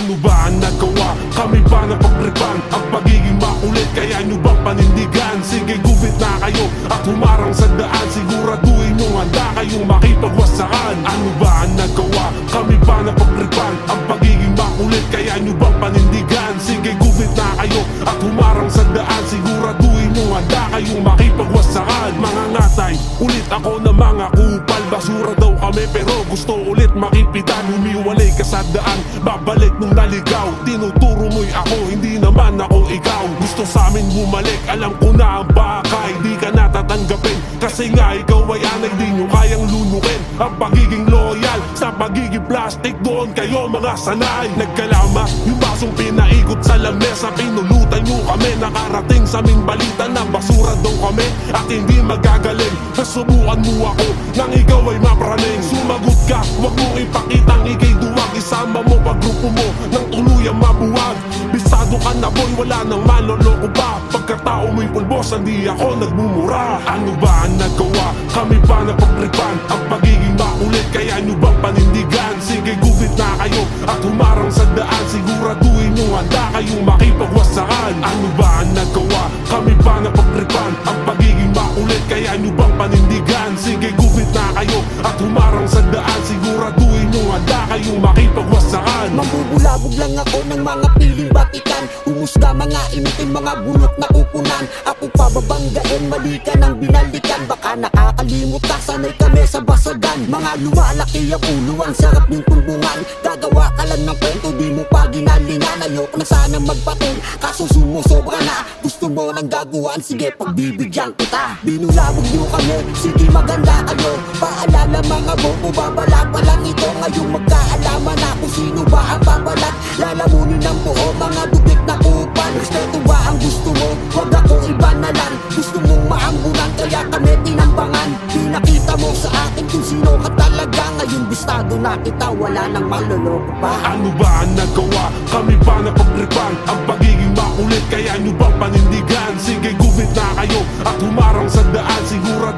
Ano ba ang nagawa? Kami ba napagtripan ang pagiging makulit? Kaya nyo bang panindigan? Sige, gubit na kayo at humarang sa daan. Siguraduhin nyo handa kayong makipagwasakan. Ano ba ang nagawa? Kami ba napagtripan ang pagiging makulit? Kaya nyo bang panindigan? Sige, gubit na kayo at humarang sa daan. Siguraduhin nyo handa kayong makipagwasakan. Mga ngatay, ulit ako na mga kupal. Basura daw kami pero gusto ulit makipitan. Humiwalay ka sa daan, babalik nung naligaw. Tinuturo mo'y ako, hindi naman ako ikaw. Gusto sa amin bumalik, alam ko na ang baka hindi ka natatanggapin. Kasi nga ikaw ay anay, di nyo kayang lunukin ang pagiging loyal sa pagiging plastic. Doon kayo mga sanay. Nagkalama yung basong pinaikot sa lamesa. Pinulutan nyo kami, nakarating sa aming balita na basura daw kami at hindi magagaling. Nasubukan mo ako nang ikaw ay mapraning. Sumagot ka, wag mong ipakitang ikay duwag. Isama mo pa grupo mo nang tuluyang mabuwag. Bisado ka na boy, wala nang manloloko pa. Pagkatao mo'y pulbos, hindi ako nagmumura. Ano ba ang nagawa? Kami ba napagtripan ang pagiging makulit? Kaya nyo bang panindigan? Sige, gubit na kayo at humarang sa daan. Siguraduhin nyo handa kayong makipagwasakan. Ano ba ang nagawa? Kami ba napagtripan ang pagiging makulit? Kaya nyo bang panindigan? Sige, gubit na kayo at humarang sa daan. Siguraduhin nyo handa kayong makipagwasakan. Mambubulabog lang ako ng mga piling batikan. Humusga mga imitin, mga bulok na kukunan. Ako pababanggain, mali ka nang binalikan. Baka nakakalimot ka, sanay kami sa basagan. Mga lumalaki ang ulo, ang sarap yung tumbungan. Gagawa ka lang ng kwento, di mo pa ginalingan. Ayoko na sanang magpatol, kaso sumusobra na. Gusto mo nang gaguhan, sige pagbibigyan kita. Binulabog nyo kami, sige maganda kayo. Paalala mga bobo, babala pa lang ito. Ngayong magkaalaman na kung sino ba ang babalat. Lalamunin ng buo, mga dubik na kupal. Respeto ba ang gusto mo? Huwag ako iba na lang. Gusto mong maambulan, kaya kami tinambangan. Pinakita mo sa akin kung sino ka talaga. Ngayon bistado na kita, wala nang maloloko pa. Ano ba ang nagawa? Kami ba napagtripan ang pagiging makulit? Kaya nyo bang panindigan? Sige, gubit na kayo at humarang sa daan. Sigurado